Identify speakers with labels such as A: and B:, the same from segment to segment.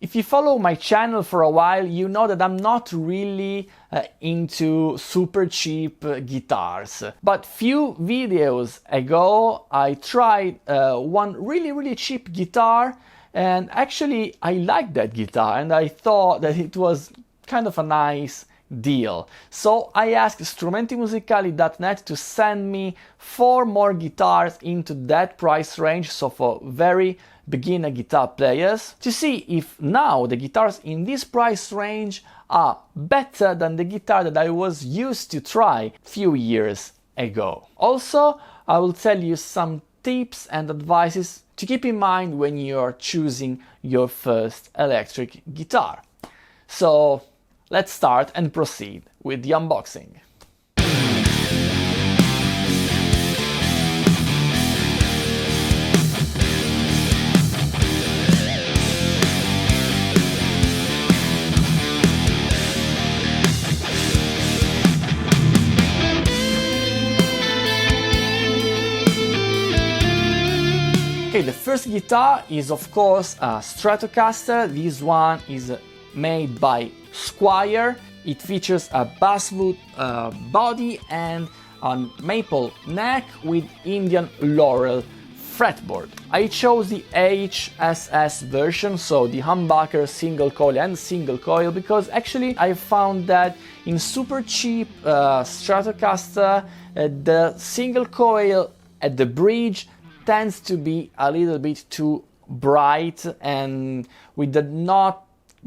A: If you follow my channel for a while, you know that I'm not really into super cheap guitars. But few videos ago, I tried one really cheap guitar, and actually I liked that guitar and I thought that it was kind of a nice deal. So I asked strumentimusicali.net to send me 4 more guitars into that price range, so for very beginner guitar players, to see if now the guitars in this price range are better than the guitar that I was used to try a few years ago. Also, I will tell you some tips and advices to keep in mind when you're choosing your first electric guitar. So let's start and proceed with the unboxing. Okay, the first guitar is of course a Stratocaster. This one is made by Squire. It features a basswood body and a maple neck with Indian laurel fretboard. I chose the HS version, so the humbucker, single coil and single coil, because actually I found that in super cheap Stratocaster the single coil at the bridge tends to be a little bit too bright and with the not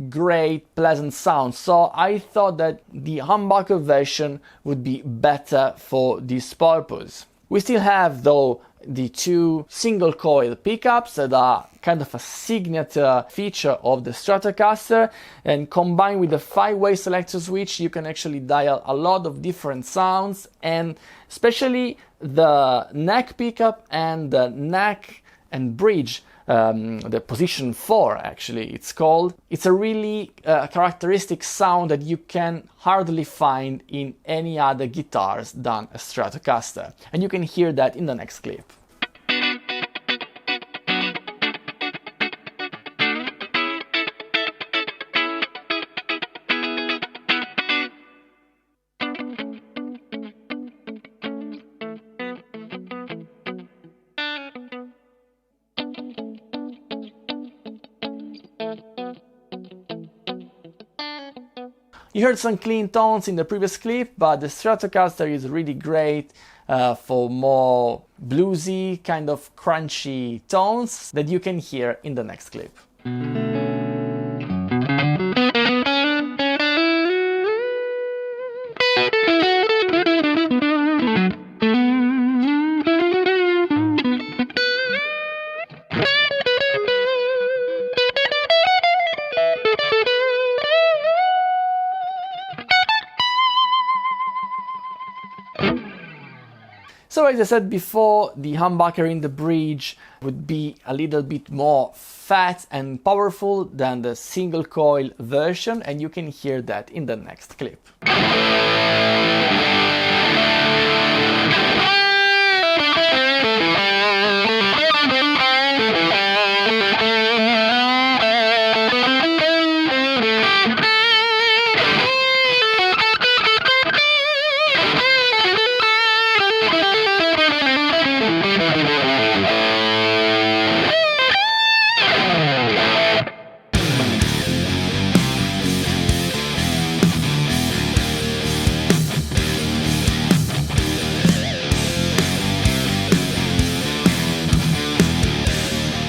A: great pleasant sound, so I thought that the humbucker version would be better for this purpose. We still have though the 2 single coil pickups that are kind of a signature feature of the Stratocaster, and combined with the 5-way selector switch you can actually dial a lot of different sounds, and especially the neck pickup and the neck and bridge, the position 4 actually it's called. It's a really characteristic sound that you can hardly find in any other guitars than a Stratocaster, and you can hear that in the next clip. You heard some clean tones in the previous clip, but the Stratocaster is really great for more bluesy, kind of crunchy tones that you can hear in the next clip. So as I said before, the humbucker in the bridge would be a little bit more fat and powerful than the single coil version, and you can hear that in the next clip.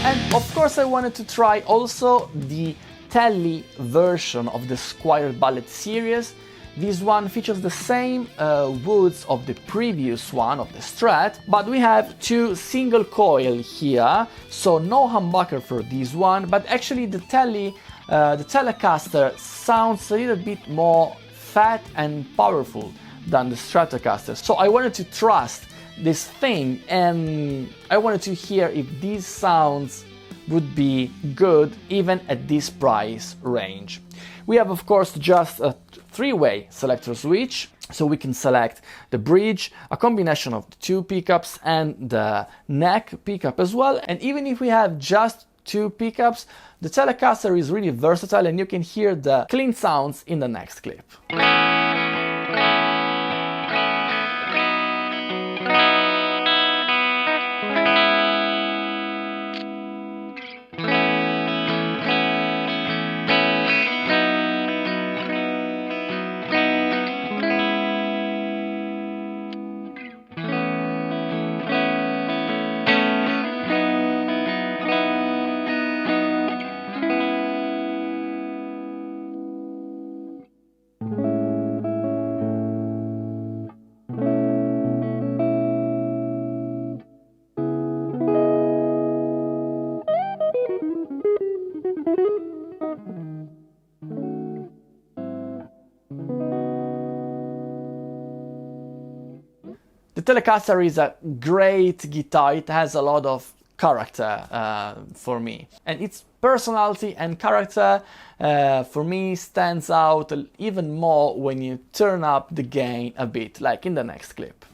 A: And of course I wanted to try also the Telly version of the Squire Ballet series. This one features the same woods of the previous one, of the Strat, but we have 2 single coil here, so no humbucker for this one, but actually the Telecaster sounds a little bit more fat and powerful than the Stratocaster. So I wanted to trust this thing, and I wanted to hear if these sounds would be good even at this price range. We have of course just a 3-way selector switch, so we can select the bridge, a combination of the 2 pickups and the neck pickup as well, and even if we have just 2 pickups. The Telecaster is really versatile and you can hear the clean sounds in the next clip. The Telecaster is a great guitar. It has a lot of character for me, and its personality and character for me stands out even more when you turn up the gain a bit, like in the next clip.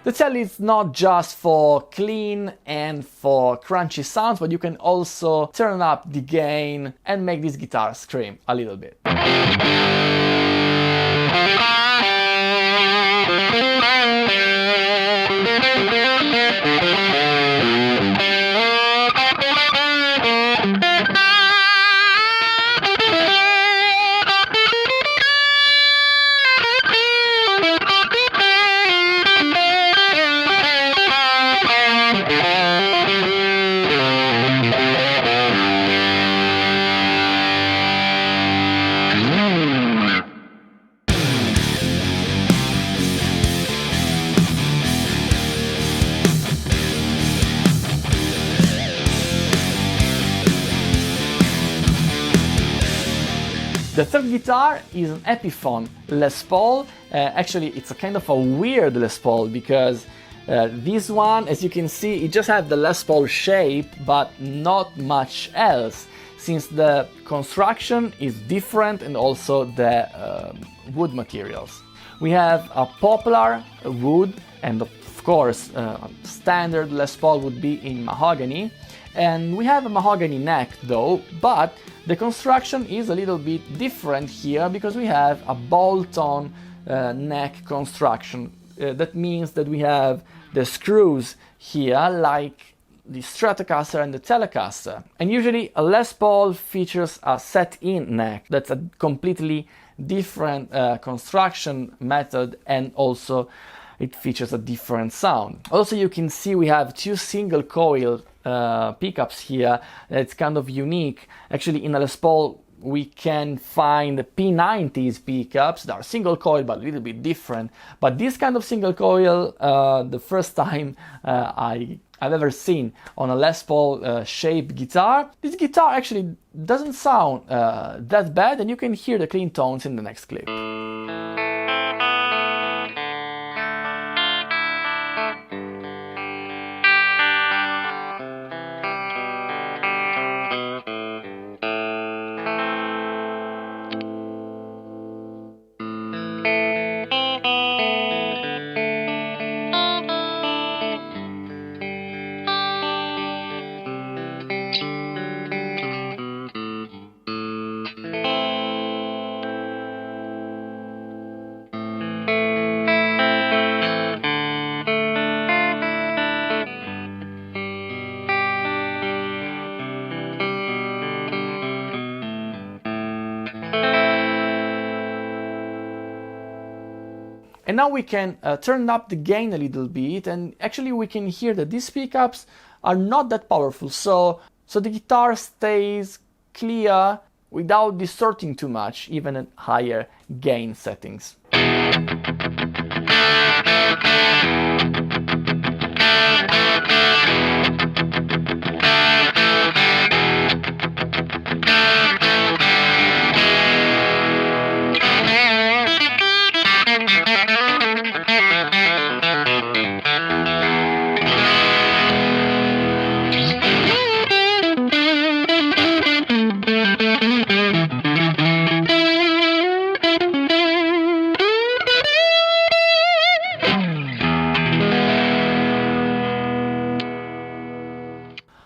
A: The Tel is not just for clean and for crunchy sounds, but you can also turn up the gain and make this guitar scream a little bit. The third guitar is an Epiphone Les Paul. Actually, it's a kind of a weird Les Paul because this one, as you can see, it just has the Les Paul shape, but not much else, since the construction is different and also the wood materials. We have a poplar wood, and of course, standard Les Paul would be in mahogany. And we have a mahogany neck though, but the construction is a little bit different here because we have a bolt-on neck construction. That means that we have the screws here like the Stratocaster and the Telecaster. And usually a Les Paul features a set-in neck. That's a completely different construction method, and also it features a different sound. Also, you can see we have 2 single coil pickups here. It's kind of unique. Actually, in a Les Paul we can find the P90s pickups that are single coil but a little bit different. But this kind of single coil, the first time I've ever seen on a Les Paul shaped guitar. This guitar actually doesn't sound that bad, and you can hear the clean tones in the next clip. And now we can turn up the gain a little bit, and actually we can hear that these pickups are not that powerful, so the guitar stays clear without distorting too much, even at higher gain settings.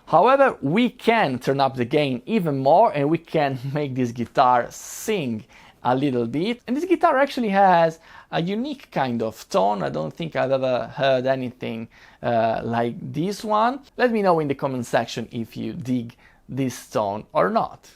A: However, we can turn up the gain even more and we can make this guitar sing a little bit. And this guitar actually has a unique kind of tone. I don't think I've ever heard anything like this one. Let me know in the comment section if you dig this tone or not.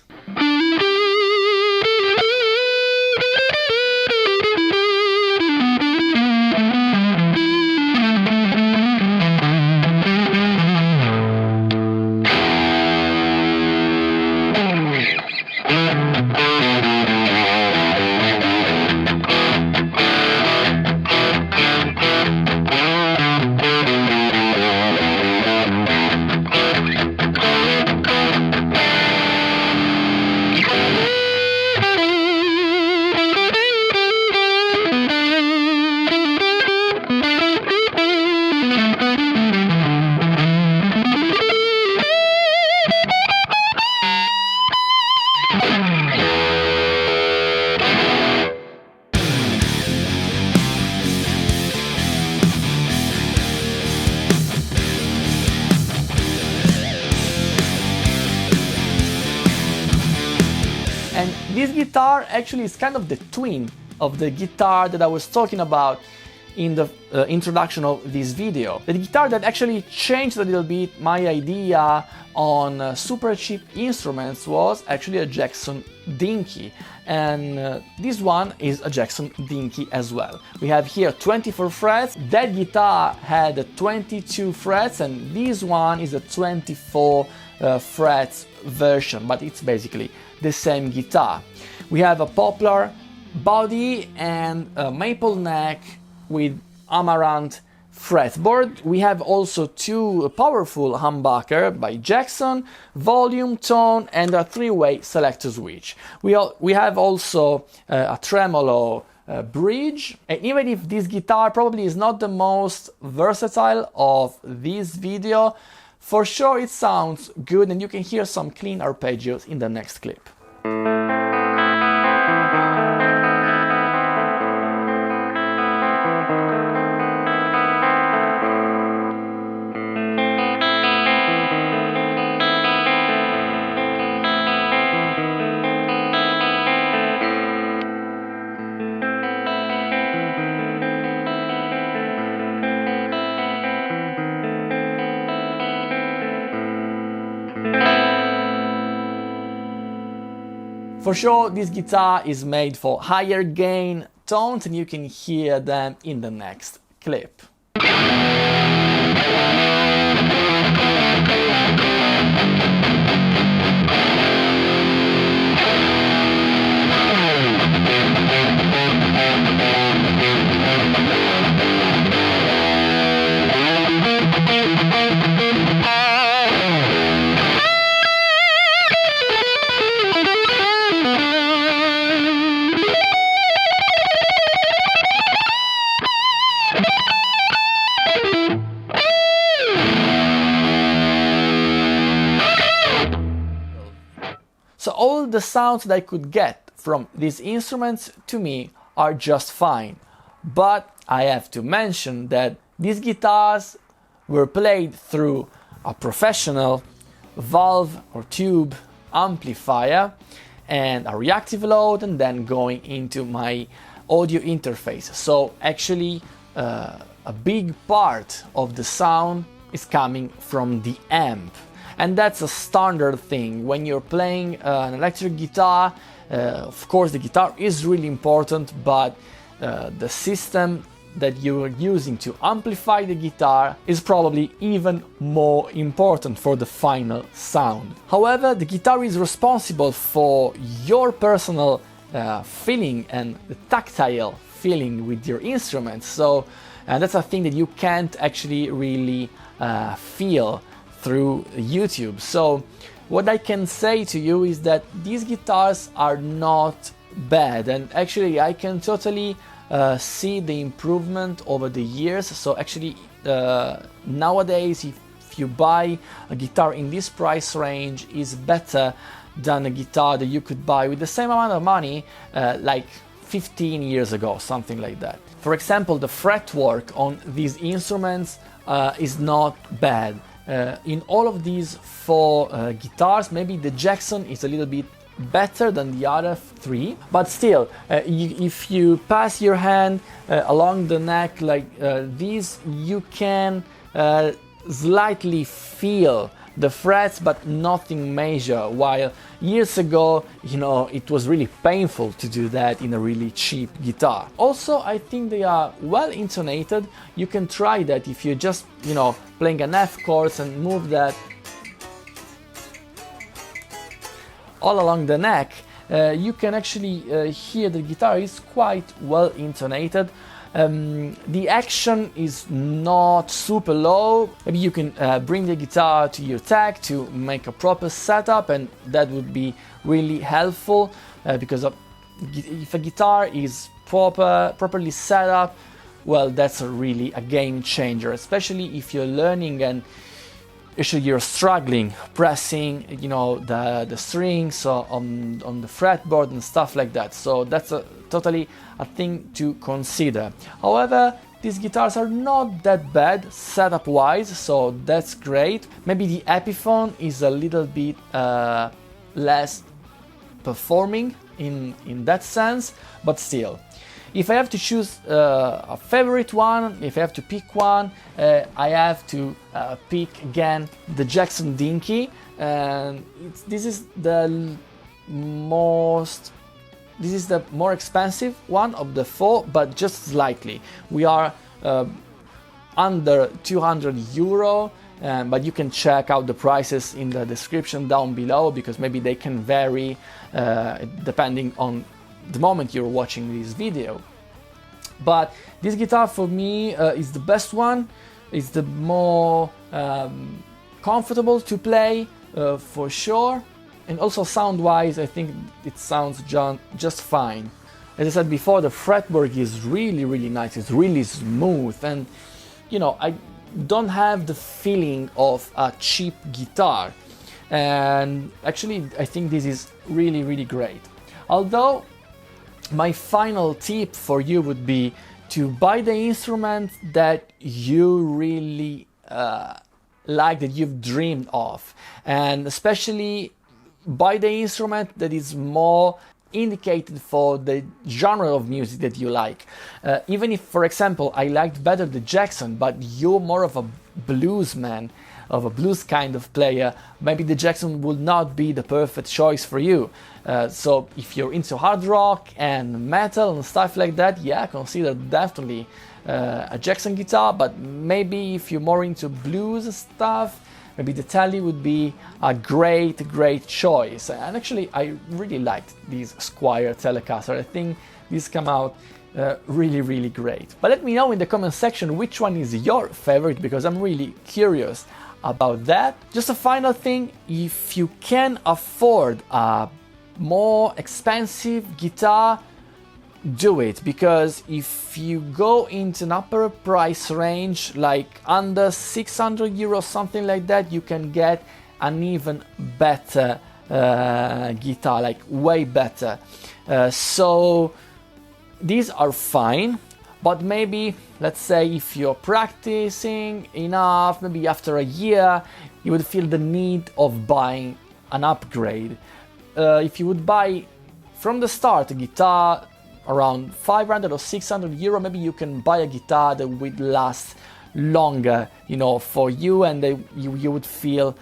A: And this guitar actually is kind of the twin of the guitar that I was talking about in the introduction of this video. The guitar that actually changed a little bit my idea on super cheap instruments was actually a Jackson Dinky, and this one is a Jackson Dinky as well. We have here 24 frets, that guitar had 22 frets and this one is a 24 frets version, but it's basically the same guitar. We have a poplar body and a maple neck with amaranth fretboard. We have also two powerful humbucker by Jackson, volume, tone and a three-way selector switch. We have also a tremolo bridge, and even if this guitar probably is not the most versatile of this video, for sure it sounds good and you can hear some clean arpeggios in the next clip. For sure, this guitar is made for higher gain tones and you can hear them in the next clip. So all the sounds that I could get from these instruments to me are just fine. But I have to mention that these guitars were played through a professional valve or tube amplifier and a reactive load and then going into my audio interface. So actually a big part of the sound is coming from the amp. And that's a standard thing when you're playing an electric guitar. Of course the guitar is really important, but the system that you're using to amplify the guitar is probably even more important for the final sound. However, the guitar is responsible for your personal feeling and the tactile feeling with your instruments, so that's a thing that you can't actually really feel through YouTube. So what I can say to you is that these guitars are not bad, and actually I can totally see the improvement over the years. So actually nowadays if you buy a guitar in this price range is better than a guitar that you could buy with the same amount of money like 15 years ago, something like that. For example, the fretwork on these instruments is not bad. In all of these four guitars, maybe the Jackson is a little bit better than the other three, but still, if you pass your hand along the neck like this, you can slightly feel the frets, but nothing major, while years ago, you know, it was really painful to do that in a really cheap guitar. Also, I think they are well intonated. You can try that if you're just, you know, playing an F chord and move that all along the neck, you can actually hear the guitar is quite well intonated. The action is not super low. Maybe you can bring the guitar to your tech to make a proper setup, and that would be really helpful because if a guitar is properly set up, well, that's really a game changer, especially if you're learning and actually you're struggling pressing, you know, the strings on the fretboard and stuff like that. So that's totally a thing to consider. However, these guitars are not that bad setup wise, so that's great. Maybe the Epiphone is a little bit less performing in that sense, but still. If I have to choose a favorite one, if I have to pick one, I have to pick again the Jackson Dinky, and this is the more expensive one of the four, but just slightly. We are under 200 euro, but you can check out the prices in the description down below, because maybe they can vary depending on the moment you're watching this video. But this guitar for me is the best one. It's the more comfortable to play for sure, and also sound wise I think it sounds just fine. As I said before, the fretwork is really nice. It's really smooth, and you know, I don't have the feeling of a cheap guitar, and actually I think this is really great. Although my final tip for you would be to buy the instrument that you really like, that you've dreamed of, and especially buy the instrument that is more indicated for the genre of music that you like. Even if, for example, I liked better the Jackson, but you're more of a blues man, of a blues kind of player, maybe the Jackson will not be the perfect choice for you. So if you're into hard rock and metal and stuff like that, yeah, consider definitely a Jackson guitar. But maybe if you're more into blues stuff, maybe the Tele would be a great choice. And actually I really liked these Squire Telecaster. I think these come out really great. But let me know in the comment section which one is your favorite, because I'm really curious about that. Just a final thing, if you can afford a more expensive guitar, do it, because if you go into an upper price range like under 600 euros, something like that, you can get an even better guitar, like way better. So these are fine, but maybe, let's say, if you're practicing enough, maybe after a year you would feel the need of buying an upgrade. If you would buy from the start a guitar around 500 or 600 euro, maybe you can buy a guitar that would last longer, you know, for you, and you would feel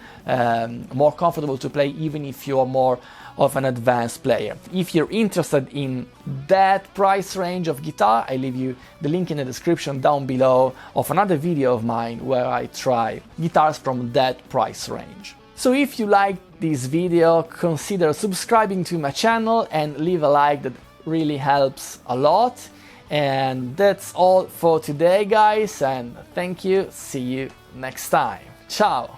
A: more comfortable to play, even if you're more of an advanced player. If you're interested in that price range of guitar, I leave you the link in the description down below of another video of mine where I try guitars from that price range. So if you liked this video, consider subscribing to my channel and leave a like, that really helps a lot. And that's all for today, guys, and thank you. See you next time. Ciao!